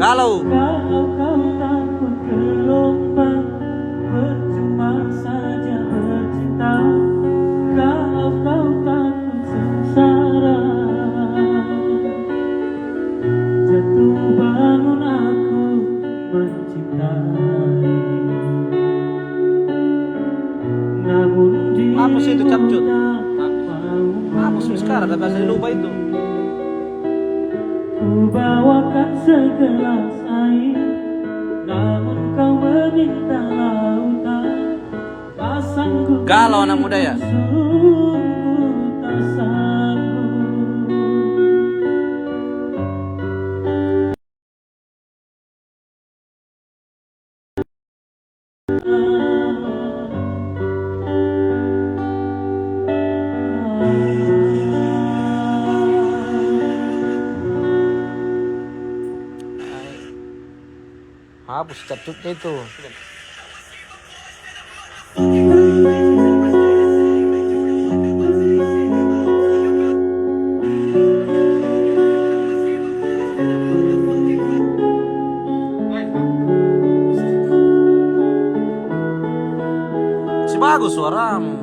Kalau kau takut gelombang, percuma saja bercinta. Kalau kau takut sengsara, jatuh bangun aku mencintai. Namun apa sih itu capcut? mau Apa sih sekarang ada bahasa lupa itu? ku bawakan segelas air, namun kau meminta lautan. Pasangku Galau anak muda ya? sungguh tak sanggup. Hapus capcutnya itu. Si bagus suaramu.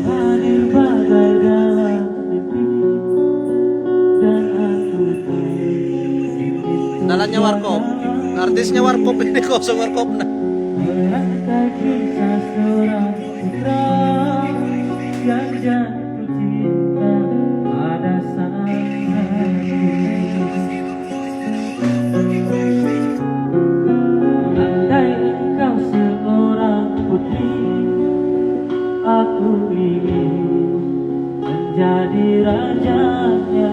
Kau hadir bagai dalam mimpi, dan aku Dalamnya warkop. Artisnya warkop ini kosong warkopnya. merangkai kisah seorang putra yang jatuh cinta pada sang hati. Andai engkau seorang putri, aku ingin menjadi rajanya.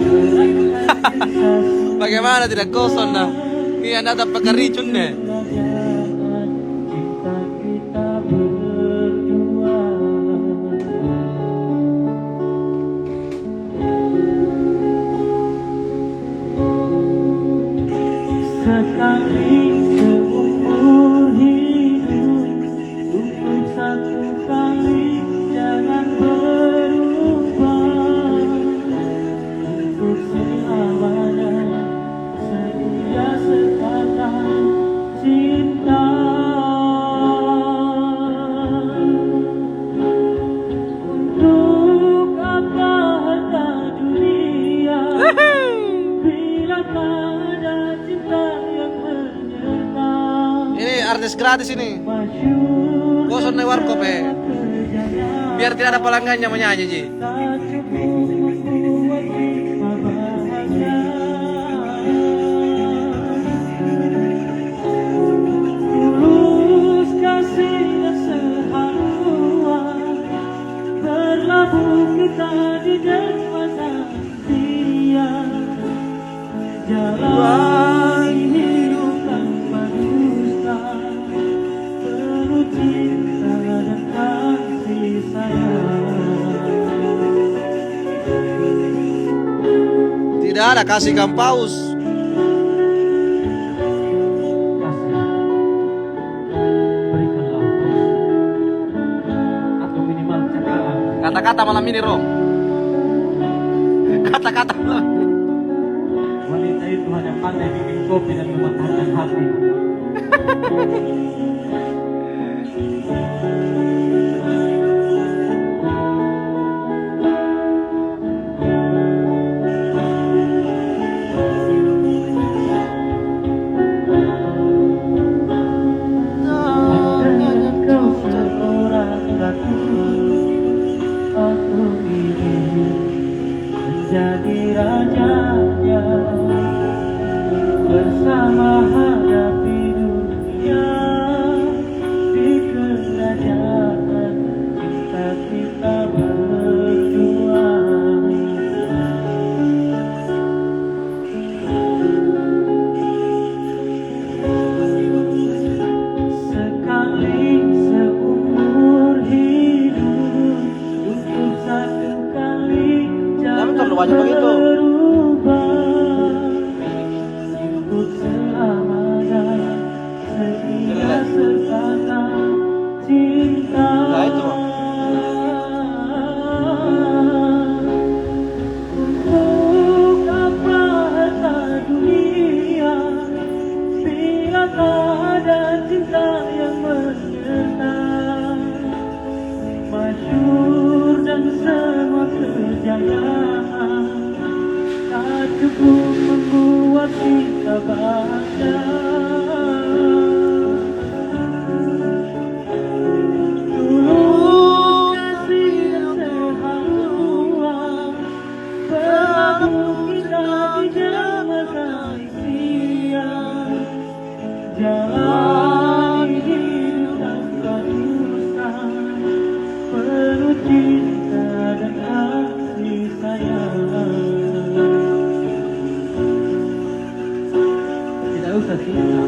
Merangkai kisah Bagaimana tidak kosong dah? Ini anda ada pakai racun deh. kerajaan cinta kita berdua. Sekali seumur hidup, untuk satu kali jangan berubah. Untuk selamanya setia sekatan cinta. Untuk apa harta dunia bila tak ada cinta yang menyertai. Ini artis gratis ini. Masyur Kosong nih warkop kerjanya, Biar tidak ada pelanggannya menyanyi Ji. tak cukup membuat kita bahagia. Tulus kasih dan sehaluan, berlabuh kita di dermaga dia. Jalani hidup tanpa dusta, penuh cinta dan kasih sayang. Tidak ada kasihkan paus. Berikanlah atau minimal cakaran. Kata-kata malam ini Rom. Kata-kata malam ini. Wanita itu hanya pandai bikin kopi dan mematahkan hati. Andai kau seorang ratu, aku ingin menjadi rajanya. Bersama hadapi dunia di kerajaan cinta kita berdua. Sekali seumur hidup, untuk satu kali jangan terlalu banyak begitu. berubah. Untuk selamanya setia sekatan cinta. itu Bang. Untuk apa harta dunia bila tak ada cinta yang menyertai, masyhur dan semua kejayaan tak cukup membuat kita bahagia. Tulus kasih dan sehat berlabuh kita di zaman impian, jalan hidup tanpa dusta, penuh cinta dan kasih sayang. Tidak usah cinta,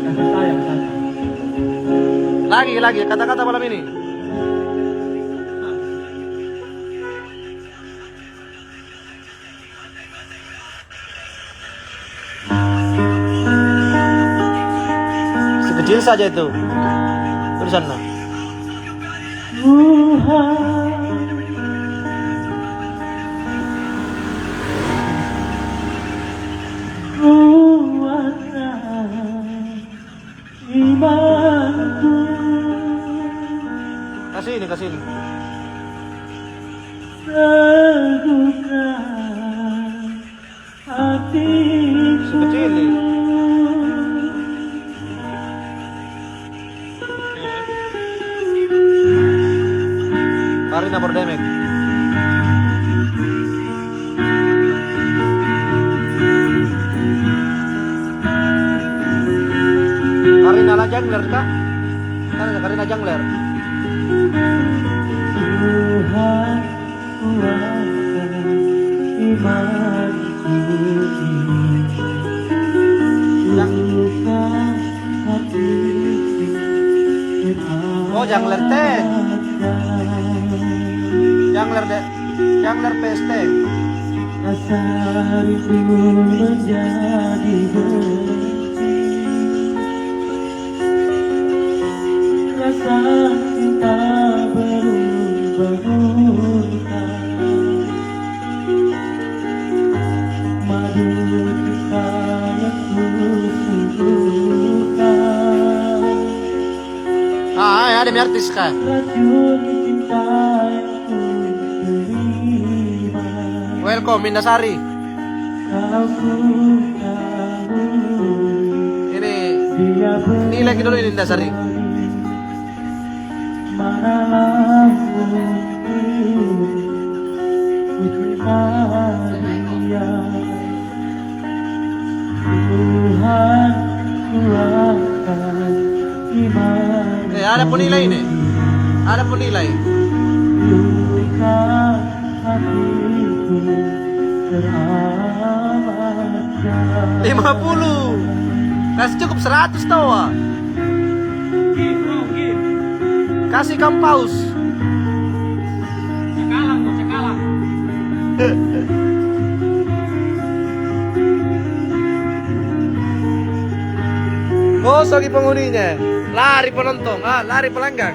kasih sayang saja. Lagi kata-kata malam ini. Sekecil saja itu tulisannya. Kuatlah imanku, Kasih ini. teguhkan hatiku. Sekecil ini. Karina Bordemek. Karina lah Jangler kah? Karina Jangler. Tuhan kuatkan imanku, teguhkan hatiku. Oh, Jangler teh. Jangler PST. Rasa rindu menjadi benci, rasa cinta berubah-ubah, madu cinta yang kusuguhkan, Ada mi artis kah? racun cinta yang ku terima. Welcome Indasari. Kau ku tahu Ini dia nilai dulu ini Indasari. manalah mungkin ku terima dia. Tuhan kuatkan iman, Ada penilai ini. Ada penilai. luka hatiku teramatkan. 50. Kasih cukup 100 tau ah. Kasih kampaus. Cekalang. Gosok penghuninya. Lari penonton, lari pelanggan.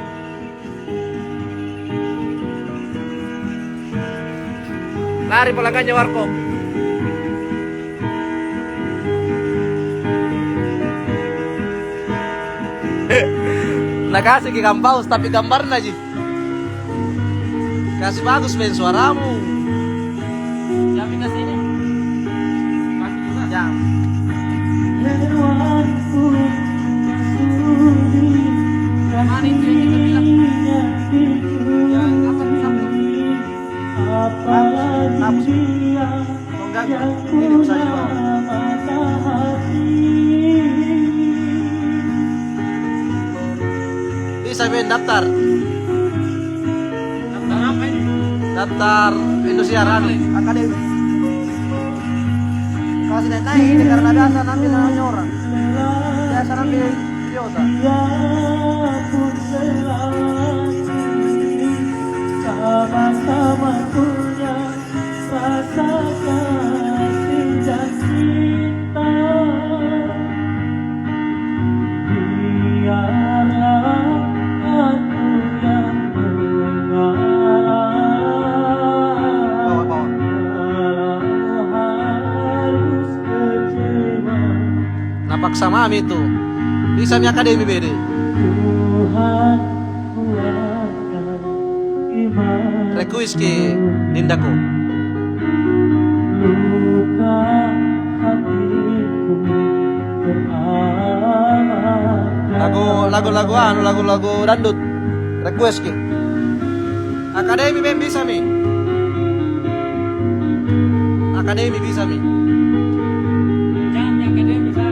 Lari pelanggannya warkop. Nah kasih ke kampaus tapi gambarnya aja. Kasih bagus men suaramu. Siapa kasih ini? Kasih juga. Jam. Hewanku sudi Mari itu yang kita bilang. Yang apa apalagi dia Enggak, yang ini bisa juga. punya mata hati. Bisa men daftar. Daftar apa ini? Daftar Indosiaran Akademi. Kasih naik ini karena biasa nambil namanya orang. Biasa nambil biota. Dia pun selagi sama-sama punya rasa kasih dan cinta. Biarlah aku yang paksa mami itu. Bisa mi akademi bede. Request ke Dindaku. Lagu dangdut. Request ke. Akademi ben bisa mi. Akademi bisa mi. Jangan yang akademi bisa.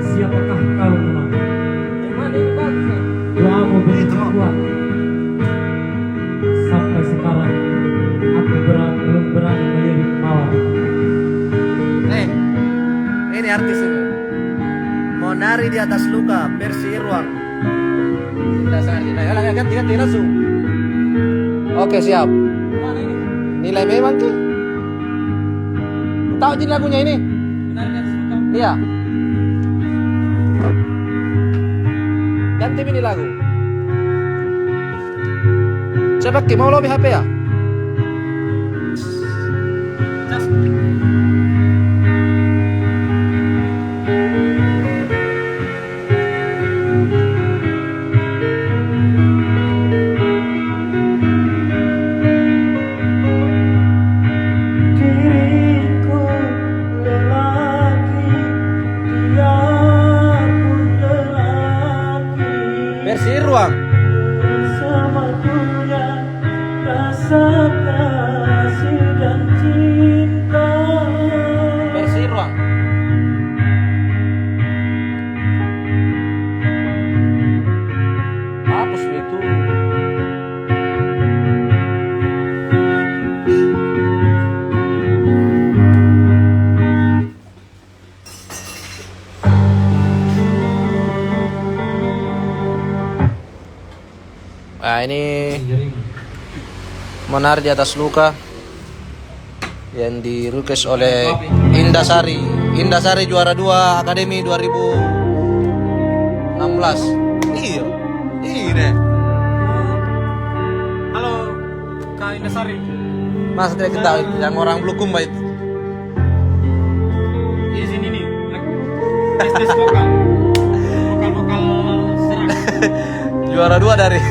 Siapakah kau memang? Yang mana ini bagus ya? Doamu begitu kuat. Sampai sekarang aku belum berani melirik mawar. Ini artis ini. Mau nari di atas luka versi Irwan. Dasar nah, ganti langsung. Oke, siap. Mana ini? Nilai memang ke? Tahu jin lagunya ini? Benar kan suka? Iya. Ganti ini lagu. Coba Ki, mau lobby HP ya? Cas. Versi Irwan. Bersama dunia rasa kasih dan cinta. Versi Irwan. Hapus itu. Nah, ini Menar di atas luka yang di request oleh Indasari. Indasari juara 2 Akademi 2016. Iya. Ini. Halo, Kak Indasari. Mas tidak ketahui yang orang Bulukumba itu. Izin ini. Tes vokal. Vokal serak. Juara 2 dari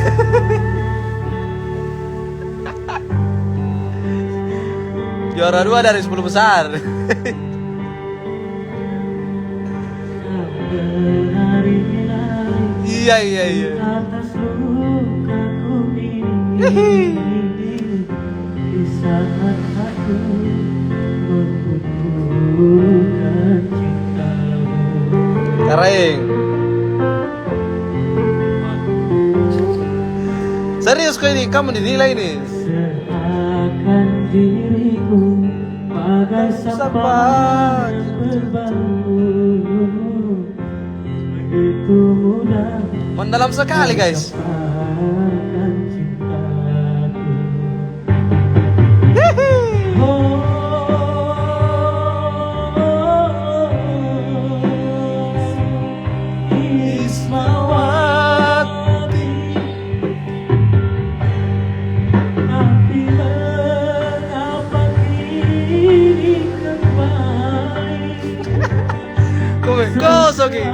juara 2 dari 10 besar. Iya. Atas lukaku ini di saat aku membutuhkan cintamu. Kering. Serius kok ini, kamu dinilai ini. Seakan diriku bagai sampah berbau, begitu mudah Mendalam sekali guys. melupakan cintaku. Ismawati, tapi mengapa kini kembali Kosong ini.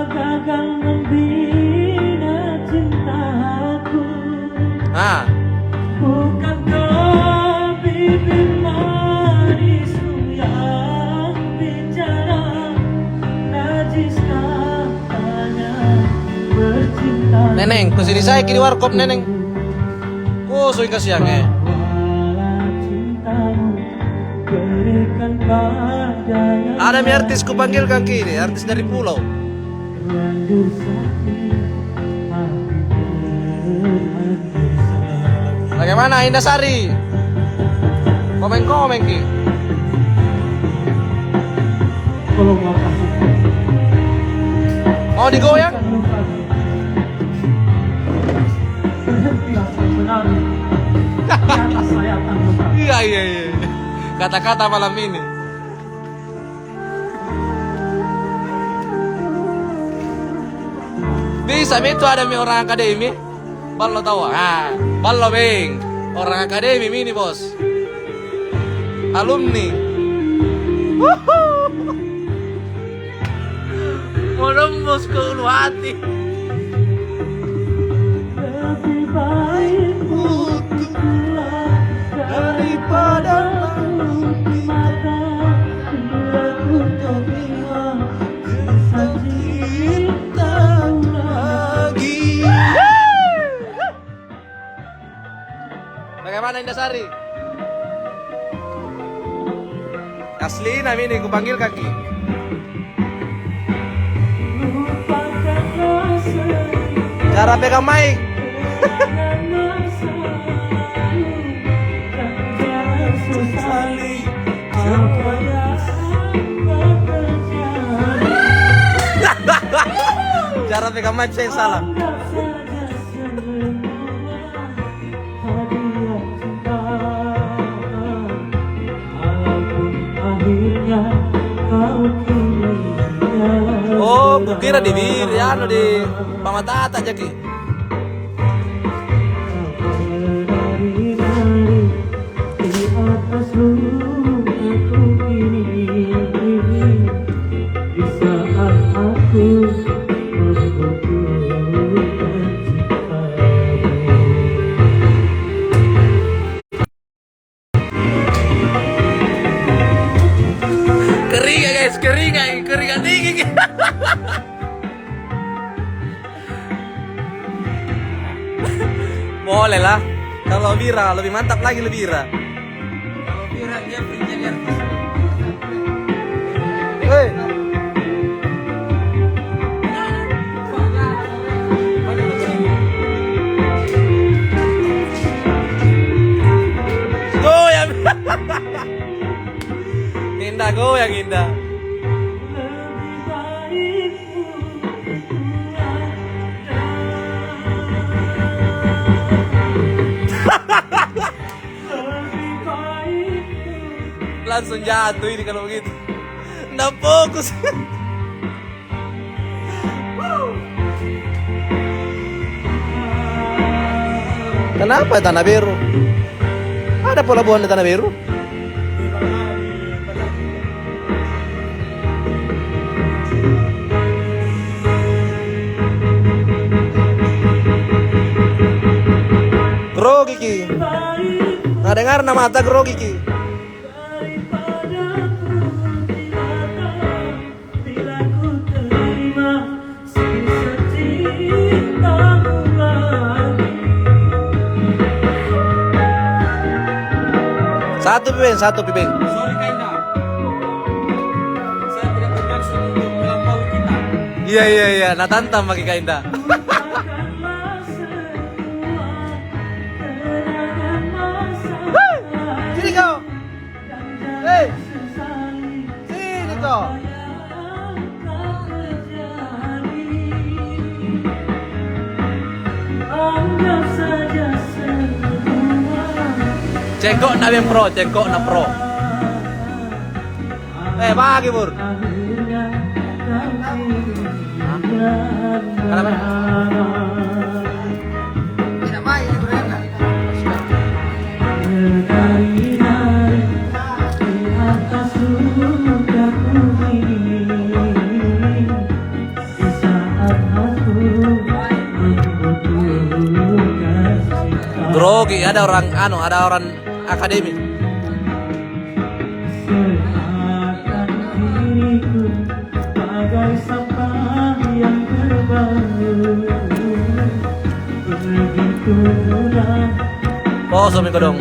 gagal membina cintaku? Ah, Bukankah bibir manismu yang bicara, najiskah hanya bercinta? Neneng, kesini saya kini warkop neneng. Kosong kasihannya. Walau cintamu berikan padanya Ada mi artis ku panggilkan kini, artis dari pulau. lanjut sakit hati terhancur. Bagaimana Indasari? Komen-komen ki. Tolong kasih Mau digoyang? berhentilah sang menari di atas sayatan luka. Iya. Kata-kata malam ini. Bisa mi itu ada mi orang akademi. Ballo tahu. Ah, ballo beng. Orang akademi ini bos. Alumni. Mau nembus ke ulu hati. Lebih baik untuk pulang daripada mata bila ku terima kisah cinta lagi. Bagaimana Indasari? Asli Nami ini kupanggil kaki. Cara pegang mic. Cara pegang mic saya salah. Oh, kukira di bir, ya anu di pamatata jaki. Kering ya guys, keringan dingin. Boleh lah. Kalau bira lebih mantap lagi lebih bira. Kalau Bira dia pengen jadi artis. Hei. Goyang. Indah goyang indah. Langsung jatuh ini kalau begitu. Nggak fokus. Kenapa Tanah Biru? Ada pelabuhan di Tanah Biru? Grogi ki. Nggak dengar nama mata grogi ki. Satu piping. Sorry Kainda. Saya tidak bermaksud untuk melampaui kita. Iya, nah tantam bagi Kainda. Sini kau. Hei. Sini kau. Cekok na yang pro, cekok na pro. Bagi Bur. Kenapa? Tidak baik ini berenang. Grogi ada orang akademi. Poso mi kodong.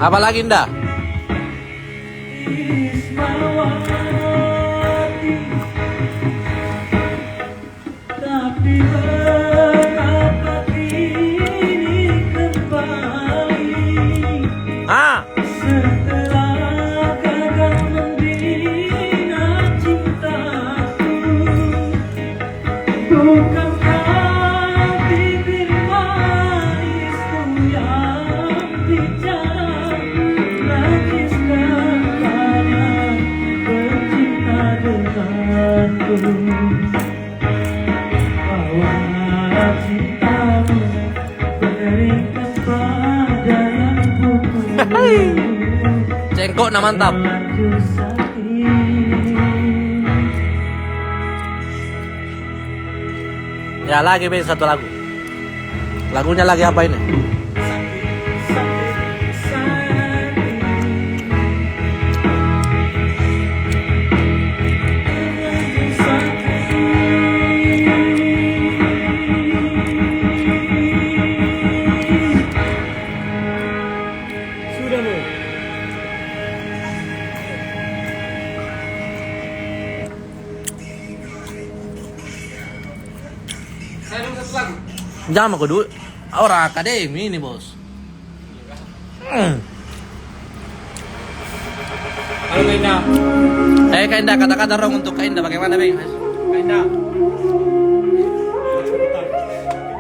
Apa lagi ndak? Tapi betapa kini kembali setelah gagal membina cintaku. Bukankah bibir manisku yang bicara Bawa cintamu berikan pada yang tulus. Cengkok na mantap. Lanjut sakit. Ya lagi Ben satu lagu. Lagunya lagi apa ini? Sudah lo. Saya dong satu lagu. Jangan aku dulu. Orang akademi ini bos. Halo Kak Indah. Kak Indah, kata-kata dong untuk Kak Indah bagaimana Bang? Kak Indah.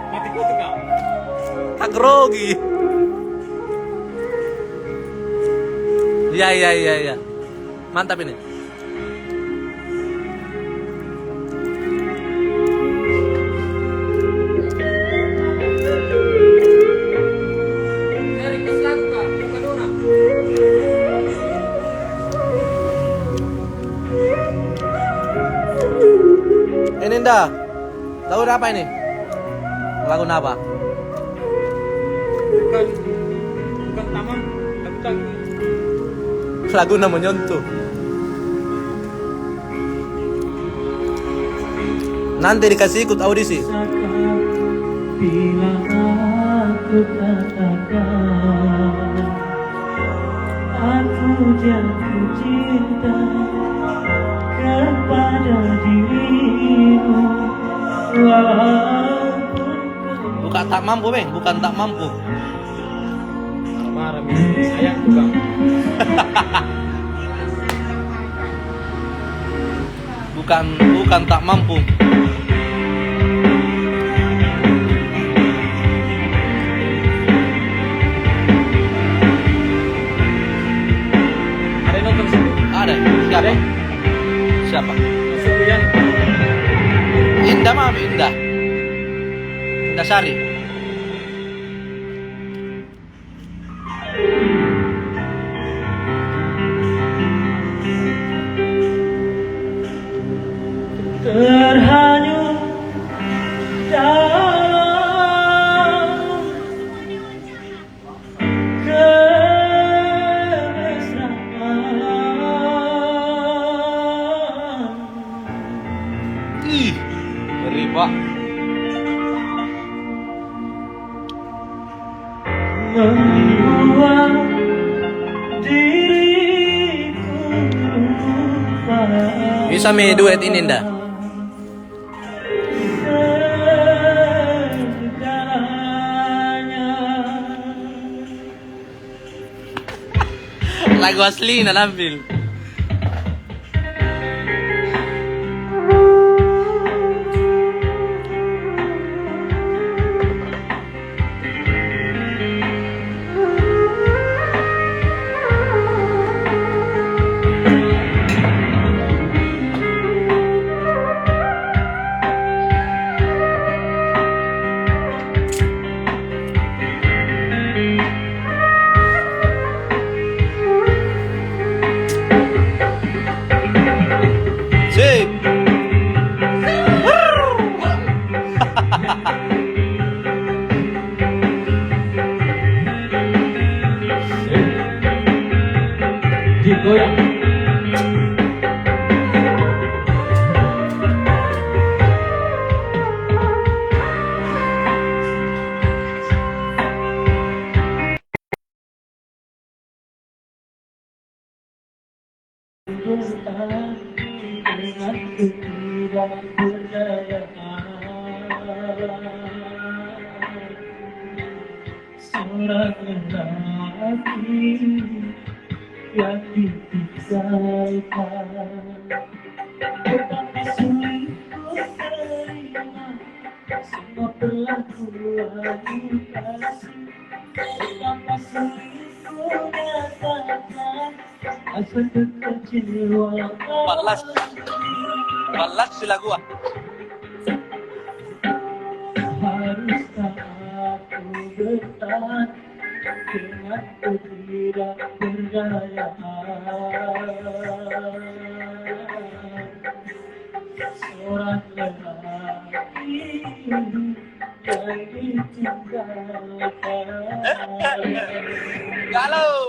Mati kutu Kak. Tak grogi. Iya. Mantap ini. Saya request lagu Kak, bukan orang. Ini Indah. Lagu apa ini? Lagu apa? Bukan tamam, lagu. Lagu namanya Nyonto. Nanti dikasih ikut audisi. Bila aku katakan aku jatuh cinta kepada dirimu, walaupun Bukan tak mampu, Bang. Bukan tak mampu. marah sayang juga. Bukan tak mampu. Ada yang nonton sini? Ada. Siapa? Siapa? Sulian. Indah mah Indah. Indah Sari. Terhanyut dalam kemesraan. Ih, ngeri pak. Membuat diriku lupa. Bisa mi duet ini Indah. Segalanya. Lagu asli na ambil. Sip. Digoyang. Dengan ketidakberdayaan seorang lelaki yang dipisahkan. Betapa sulit ku terima semua perlakuan kasih. Betapa sulit ku nyatakan rasa kekecewaan. 14. Balas sila gua. Haruskah aku bertahan dengan ketidakberdayaan seorang lelaki yang ditinggalkan. Galau.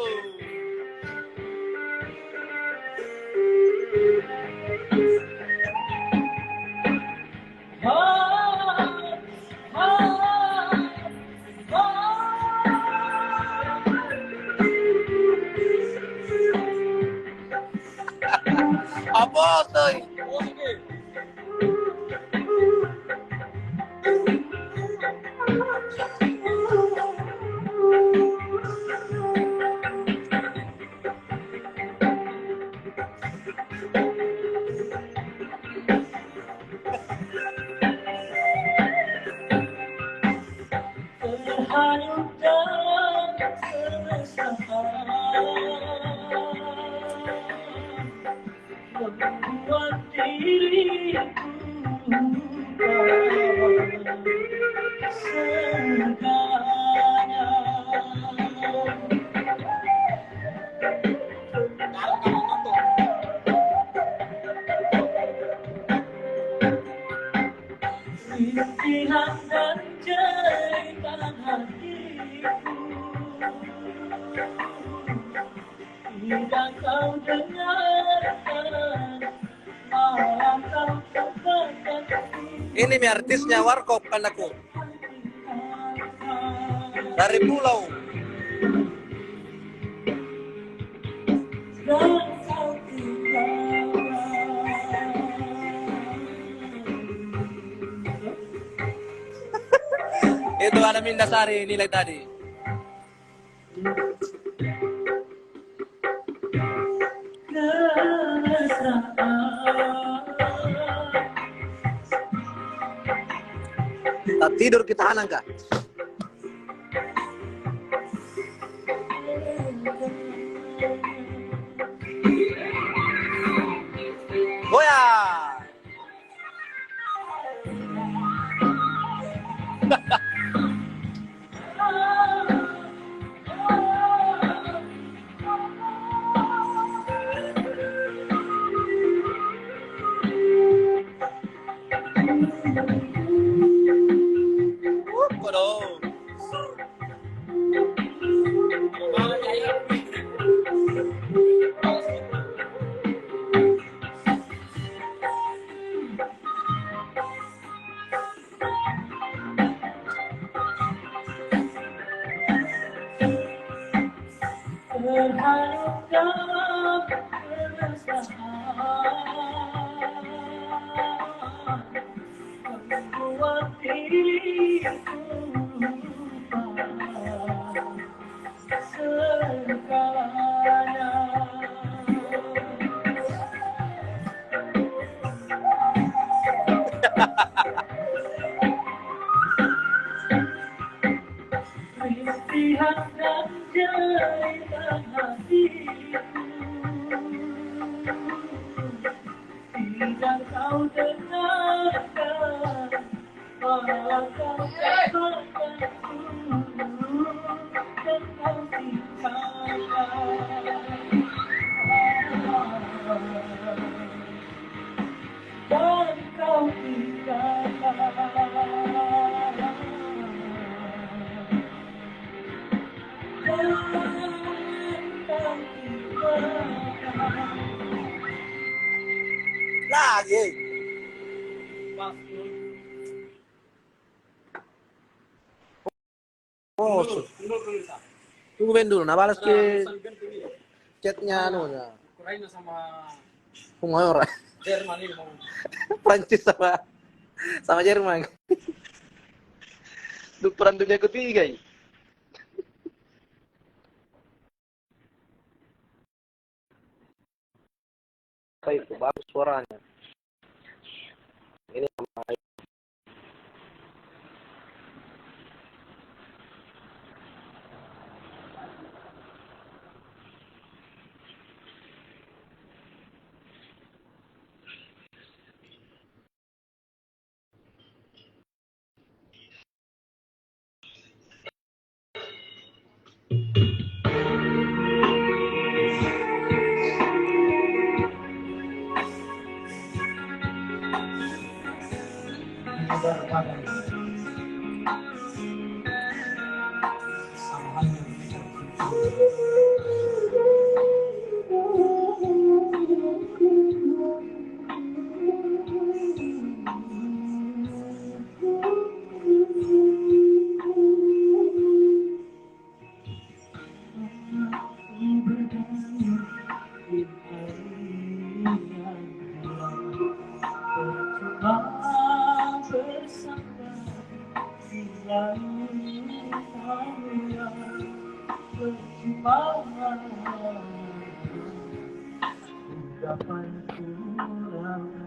Apa tuh? Terhanyut dalam keresahan membuat diriku segalanya. Rintihan dan jeritan hatiku tidak kau dengarkan, malah kau tebarkan. Ini mi artisnya Warkop anakku. Dari pulau. Dan kau tinggalkan. Itu ada Mindasari nilai tadi. Tak tidur kita hanang kak. Goyang. Waduh. Terhanyut dalam keresahan membuat diriku lupa segalanya. Rintihan dan jeritan hatiku tidak kau dengarkan, malah kau tebarkan dan kau tinggalkan. Dan kau tinggalkan. Lagi. Oh, tunggu Ben dulu. Nah balas ke chatnya anunya. Ukraina sama Kumayor. Jerman ini mau. Prancis sama Jerman. Perang dunia ketiga ya. Itu bagus suaranya. Ini sama daripada sama halnya dengan dapat kurang